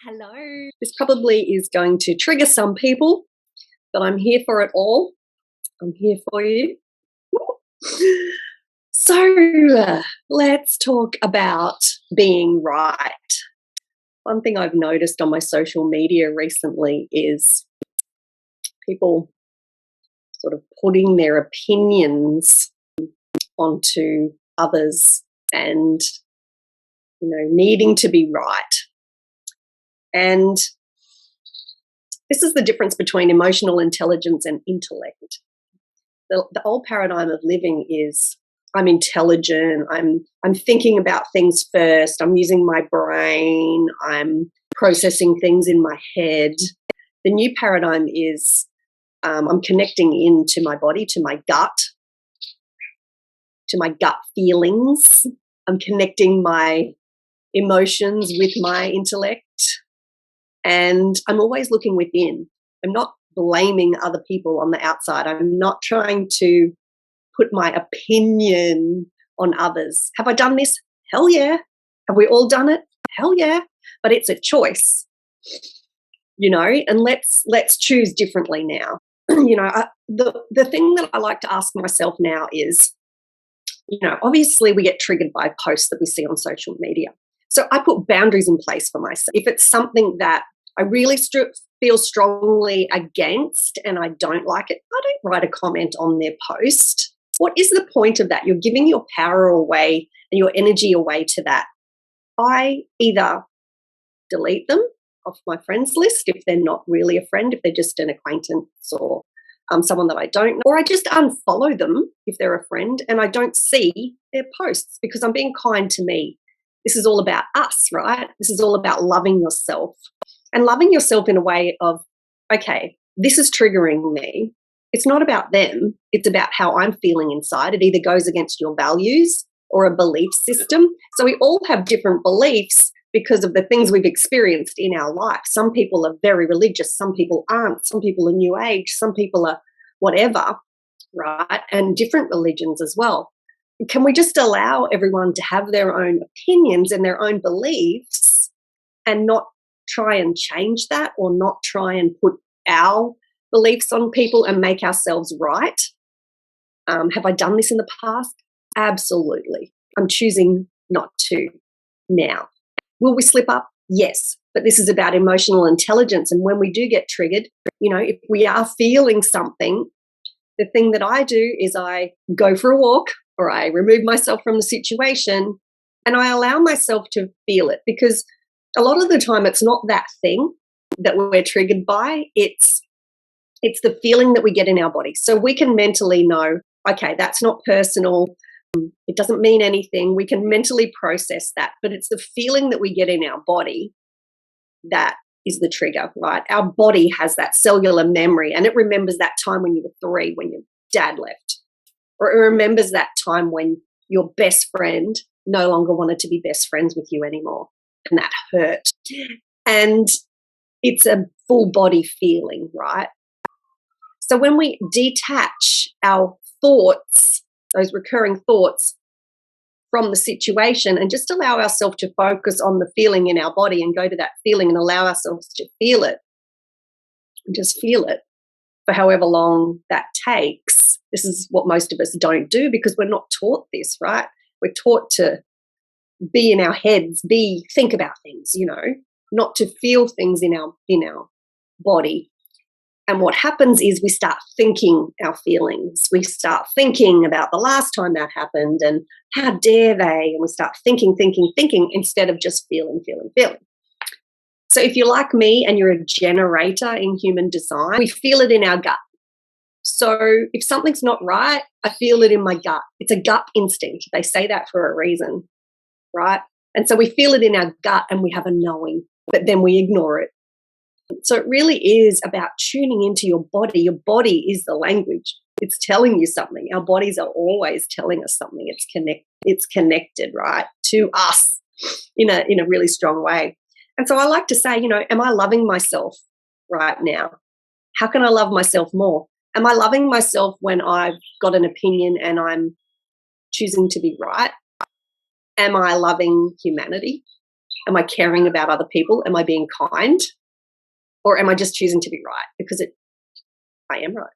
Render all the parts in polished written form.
Hello. This probably is going to trigger some people, but I'm here for it all. I'm here for you. So let's talk about being right. One thing I've noticed on my social media recently is people sort of putting their opinions onto others and, needing to be right. And this is the difference between emotional intelligence and intellect. The old paradigm of living is I'm intelligent, I'm thinking about things first, I'm using my brain, I'm processing things in my head. The new paradigm is I'm connecting into my body, to my gut feelings. I'm connecting my emotions with my intellect. And I'm always looking within. I'm not blaming other people on the outside. I'm not trying to put my opinion on others. Have I done this? Hell yeah. Have we all done it? Hell yeah. But it's a choice, and let's choose differently now. The thing that I like to ask myself now is, obviously we get triggered by posts that we see on social media. So I put boundaries in place for myself. If it's something that I really feel strongly against and I don't like it, I don't write a comment on their post. What is the point of that? You're giving your power away and your energy away to that. I either delete them off my friends list if they're not really a friend, if they're just an acquaintance or someone that I don't know, or I just unfollow them if they're a friend and I don't see their posts because I'm being kind to me. This is all about us, right? This is all about loving yourself and loving yourself in a way of, okay, this is triggering me. It's not about them. It's about how I'm feeling inside. It either goes against your values or a belief system. So we all have different beliefs because of the things we've experienced in our life. Some people are very religious. Some people aren't. Some people are new age. Some people are whatever, right? And different religions as well. Can we just allow everyone to have their own opinions and their own beliefs and not try and change that or not try and put our beliefs on people and make ourselves right? Have I done this in the past? Absolutely. I'm choosing not to now. Will we slip up? Yes. But this is about emotional intelligence. And when we do get triggered, if we are feeling something, the thing that I do is I go for a walk or I remove myself from the situation and I allow myself to feel it, because a lot of the time it's not that thing that we're triggered by, it's the feeling that we get in our body. So we can mentally know, okay, that's not personal, it doesn't mean anything. We can mentally process that, but it's the feeling that we get in our body that is the trigger, right? Our body has that cellular memory and it remembers that time when you were 3, when your dad left. Or it remembers that time when your best friend no longer wanted to be best friends with you anymore. And that hurt. And it's a full body feeling, right? So when we detach our thoughts, those recurring thoughts, from the situation and just allow ourselves to focus on the feeling in our body and go to that feeling and allow ourselves to feel it and just feel it for however long that takes. This is what most of us don't do because we're not taught this, right? We're taught to be in our heads, think about things, not to feel things in our body. And what happens is we start thinking our feelings. We start thinking about the last time that happened and how dare they? And we start thinking instead of just feeling. So if you're like me and you're a generator in human design, we feel it in our gut. So if something's not right, I feel it in my gut. It's a gut instinct. They say that for a reason, right? And so we feel it in our gut and we have a knowing, but then we ignore it. So it really is about tuning into your body. Your body is the language. It's telling you something. Our bodies are always telling us something. It's connected, right, to us in a really strong way. And so I like to say, am I loving myself right now? How can I love myself more? Am I loving myself when I've got an opinion and I'm choosing to be right? Am I loving humanity? Am I caring about other people? Am I being kind? Or am I just choosing to be right? Because I am right.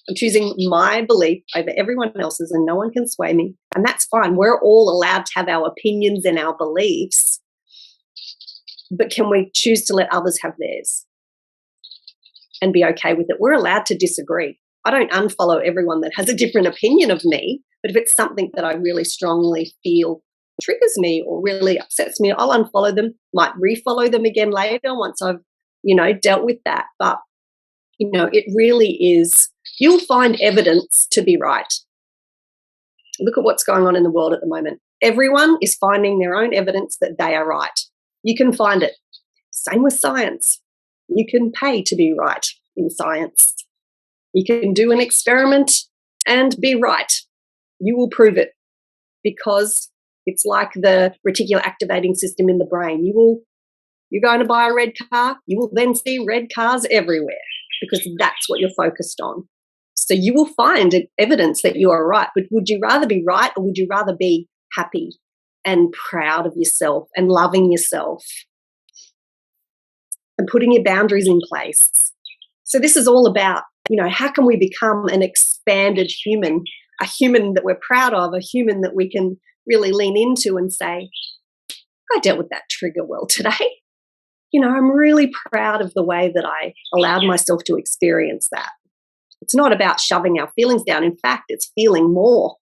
I'm choosing my belief over everyone else's, and no one can sway me. And that's fine. We're all allowed to have our opinions and our beliefs. But can we choose to let others have theirs and be okay with it? We're allowed to disagree. I don't unfollow everyone that has a different opinion of me, but if it's something that I really strongly feel triggers me or really upsets me, I'll unfollow them, might refollow them again later once I've, dealt with that. But, it really is, you'll find evidence to be right. Look at what's going on in the world at the moment. Everyone is finding their own evidence that they are right. You can find it. Same with science. You can pay to be right in science. You can do an experiment and be right. You will prove it because it's like the reticular activating system in the brain. You're going to buy a red car, you will then see red cars everywhere because that's what you're focused on. So you will find evidence that you are right, but would you rather be right or would you rather be happy and proud of yourself and loving yourself and putting your boundaries in place? So this is all about, how can we become an expanded human, a human that we're proud of, a human that we can really lean into and say, I dealt with that trigger well today. I'm really proud of the way that I allowed myself to experience that. It's not about shoving our feelings down. In fact, it's feeling more.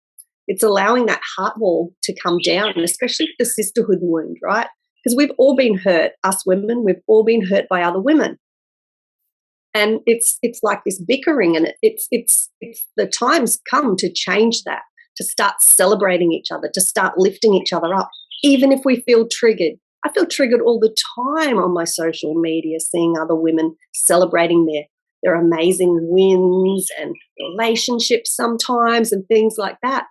It's allowing that heart wall to come down, and especially the sisterhood wound, right? Because we've all been hurt, us women, we've all been hurt by other women. And it's like this bickering, and it's the time's come to change that, to start celebrating each other, to start lifting each other up, even if we feel triggered. I feel triggered all the time on my social media, seeing other women celebrating their amazing wins and relationships sometimes and things like that.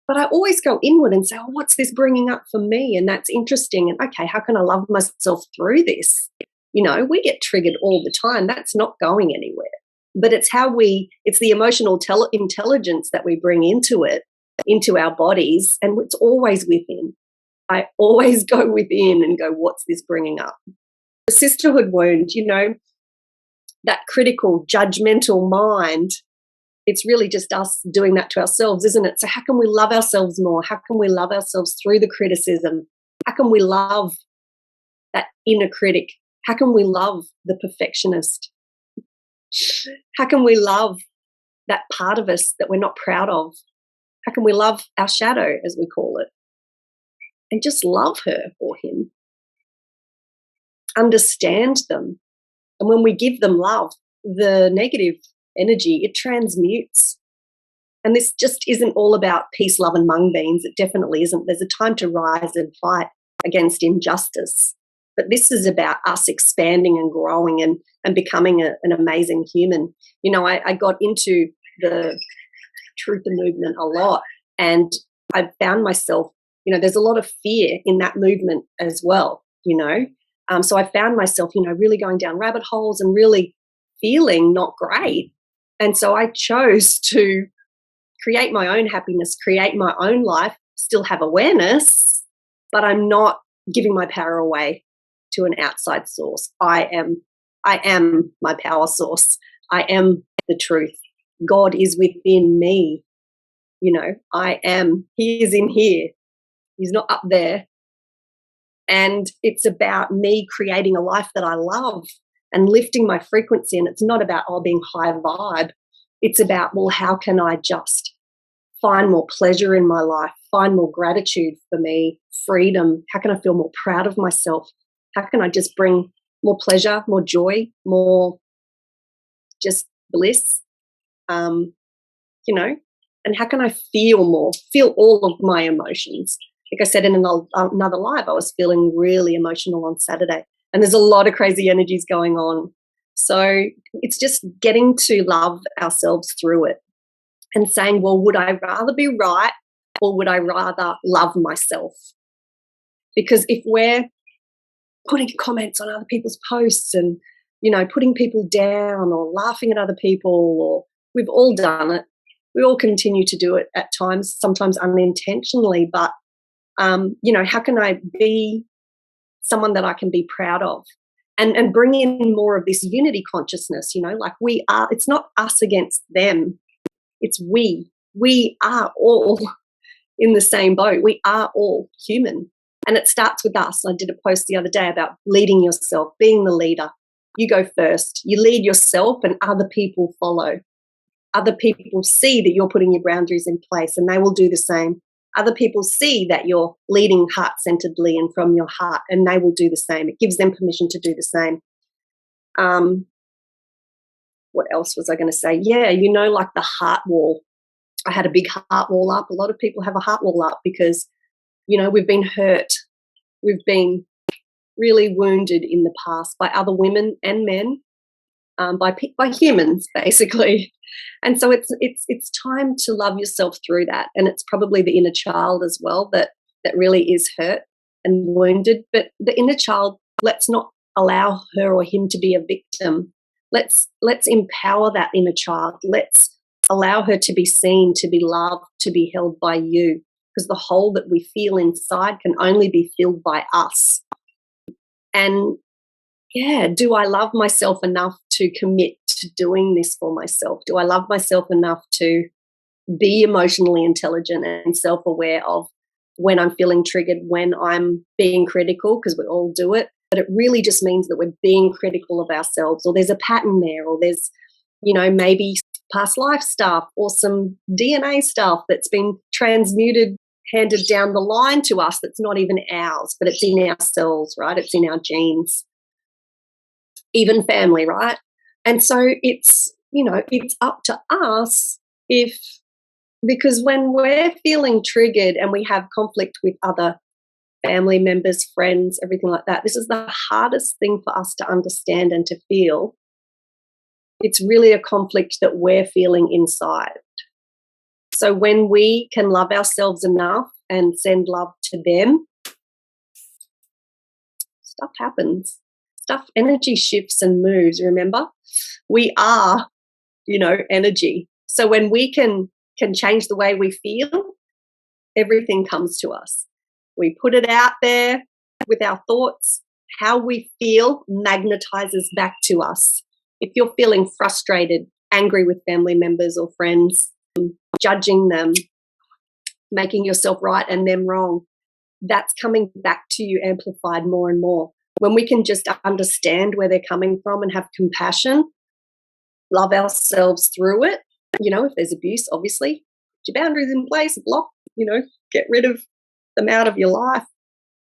But I always go inward and say, oh, what's this bringing up for me? And that's interesting. And okay, how can I love myself through this? We get triggered all the time. That's not going anywhere. But it's it's the emotional intelligence that we bring into it, into our bodies, and it's always within. I always go within and go, what's this bringing up? The sisterhood wound, that critical, judgmental mind, it's really just us doing that to ourselves, isn't it? So how can we love ourselves more? How can we love ourselves through the criticism? How can we love that inner critic? How can we love the perfectionist? How can we love that part of us that we're not proud of? How can we love our shadow, as we call it? And just love her or him. Understand them. And when we give them love, the negative energy, it transmutes. And this just isn't all about peace, love, and mung beans. It definitely isn't. There's a time to rise and fight against injustice. But this is about us expanding and growing and becoming an amazing human. I got into the truth movement a lot, and I found myself, there's a lot of fear in that movement as well, So I found myself, really going down rabbit holes and really feeling not great. And so I chose to create my own happiness, create my own life, still have awareness, but I'm not giving my power away to an outside source. I am my power source. I am the truth. God is within me. I am. He is in here. He's not up there. And it's about me creating a life that I love and lifting my frequency. And it's not about being high vibe. It's about, how can I just find more pleasure in my life, find more gratitude for me, freedom? How can I feel more proud of myself? How can I just bring more pleasure, more joy, more just bliss? And how can I feel all of my emotions? Like I said in another live, I was feeling really emotional on Saturday, and there's a lot of crazy energies going on. So it's just getting to love ourselves through it and saying, would I rather be right or would I rather love myself? Because if we're putting comments on other people's posts and, putting people down or laughing at other people, or we've all done it. We all continue to do it at times, sometimes unintentionally, but, how can I be someone that I can be proud of. And bring in more of this unity consciousness, like we are, it's not us against them, it's we. We are all in the same boat. We are all human. And it starts with us. I did a post the other day about leading yourself, being the leader. You go first. You lead yourself and other people follow. Other people see that you're putting your boundaries in place and they will do the same. Other people see that you're leading heart-centeredly and from your heart, and they will do the same. It gives them permission to do the same. What else was I going to say? Yeah, like the heart wall. I had a big heart wall up. A lot of people have a heart wall up because, we've been hurt. We've been really wounded in the past by other women and men, by humans, basically. And so it's time to love yourself through that. And it's probably the inner child as well that really is hurt and wounded. But the inner child, let's not allow her or him to be a victim. Let's empower that inner child. Let's allow her to be seen, to be loved, to be held by you. Because the hole that we feel inside can only be filled by us. And yeah, do I love myself enough to commit to doing this for myself? Do I love myself enough to be emotionally intelligent and self-aware of when I'm feeling triggered, when I'm being critical, because we all do it. But it really just means that we're being critical of ourselves, or there's a pattern there, or there's, maybe past life stuff or some DNA stuff that's been transmuted, handed down the line to us that's not even ours, but it's in our cells, right? It's in our genes. Even family, right? And so it's up to us because when we're feeling triggered and we have conflict with other family members, friends, everything like that, this is the hardest thing for us to understand and to feel. It's really a conflict that we're feeling inside. So when we can love ourselves enough and send love to them, stuff happens. Energy shifts and moves, remember? We are, energy. So when we can change the way we feel, everything comes to us. We put it out there with our thoughts. How we feel magnetizes back to us. If you're feeling frustrated, angry with family members or friends, judging them, making yourself right and them wrong, that's coming back to you amplified more and more. When we can just understand where they're coming from and have compassion, love ourselves through it, if there's abuse, obviously, put your boundaries in place, block, get rid of them out of your life.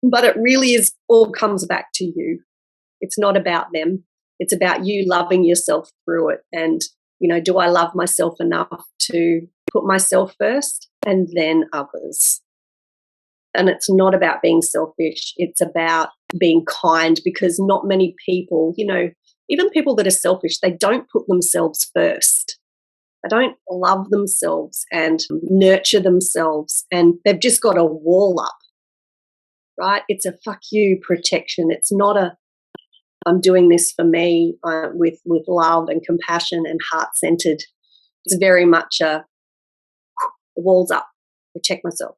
But it really all comes back to you. It's not about them. It's about you loving yourself through it. And, do I love myself enough to put myself first and then others? And it's not about being selfish. It's about being kind, because not many people, even people that are selfish, they don't put themselves first. They don't love themselves and nurture themselves, and they've just got a wall up, right? It's a fuck you protection. It's not a I'm doing this for me with love and compassion and heart-centered. It's very much the walls up, protect myself.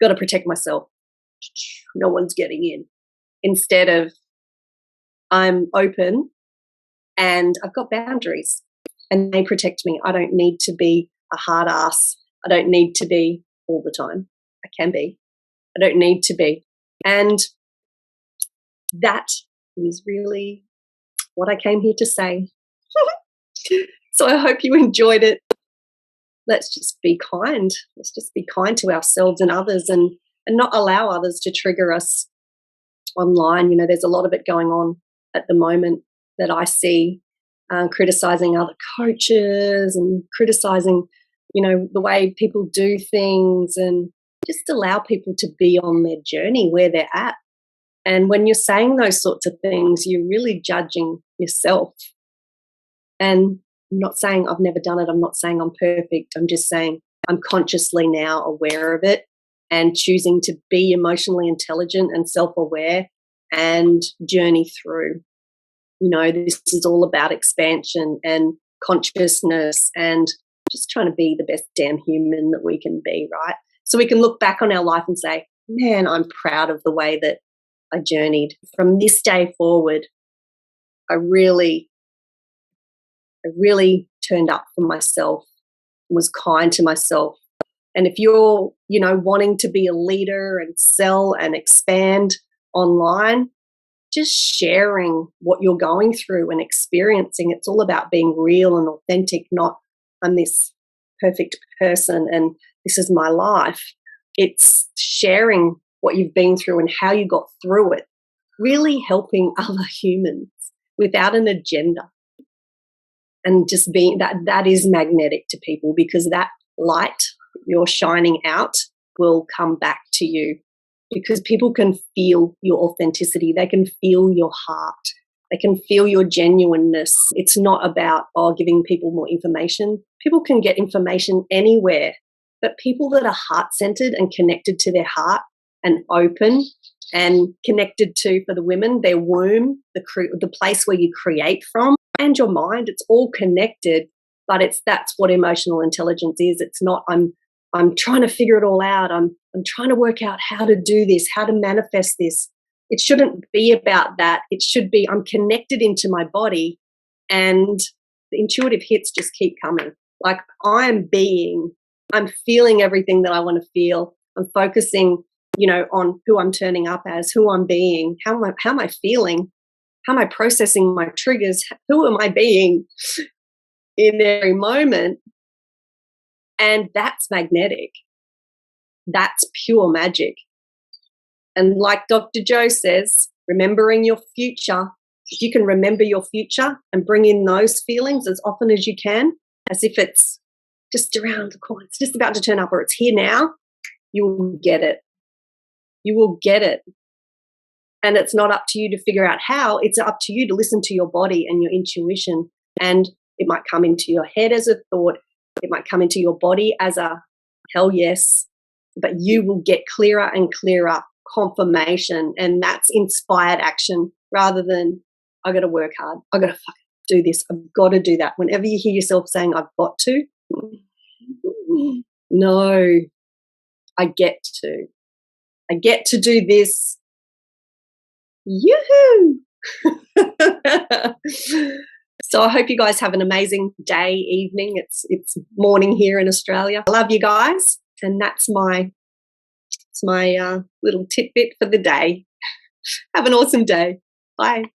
Got to protect myself. No one's getting in. Instead of I'm open and I've got boundaries and they protect me. I don't need to be a hard ass. I don't need to be all the time. I can be. I don't need to be. And that is really what I came here to say. So I hope you enjoyed it. Let's just be kind. Let's just be kind to ourselves and others, and not allow others to trigger us online. There's a lot of it going on at the moment that I see, criticizing other coaches and criticizing, the way people do things, and just allow people to be on their journey where they're at. And when you're saying those sorts of things, you're really judging yourself. And I'm not saying I've never done it. I'm not saying I'm perfect. I'm just saying I'm consciously now aware of it and choosing to be emotionally intelligent and self-aware and journey through. This is all about expansion and consciousness and just trying to be the best damn human that we can be, right? So we can look back on our life and say, man, I'm proud of the way that I journeyed. From this day forward, I really turned up for myself, was kind to myself. And if you're, wanting to be a leader and sell and expand online, just sharing what you're going through and experiencing. It's all about being real and authentic, not I'm this perfect person and this is my life. It's sharing what you've been through and how you got through it, really helping other humans without an agenda. And just being that is magnetic to people, because that light you're shining out will come back to you, because people can feel your authenticity. They can feel your heart. They can feel your genuineness. It's not about, giving people more information. People can get information anywhere, but people that are heart-centered and connected to their heart and open and connected to, for the women, their womb, the place where you create from, and your mind, it's all connected. But that's what emotional intelligence is. It's not I'm trying to figure it all out. I'm trying to work out how to do this, how to manifest this. It shouldn't be about that. It should be I'm connected into my body, and the intuitive hits just keep coming. Like I'm feeling everything that I want to feel. I'm focusing, on who I'm turning up as, who I'm being, how am I feeling, how am I processing my triggers, who am I being in every moment. And that's magnetic. That's pure magic. And like Dr. Joe says, remembering your future, if you can remember your future and bring in those feelings as often as you can, as if it's just around the corner, it's just about to turn up, or it's here now, you will get it. You will get it. And it's not up to you to figure out how. It's up to you to listen to your body and your intuition. And it might come into your head as a thought. It might come into your body as a hell yes. But you will get clearer and clearer confirmation. And that's inspired action rather than, I got to work hard. I got to do this. I've got to do that. Whenever you hear yourself saying, I've got to, no, I get to. I get to do this. Yoo-hoo! So I hope you guys have an amazing day, evening. It's morning here in Australia. I love you guys, and that's my little tidbit for the day. Have an awesome day. Bye.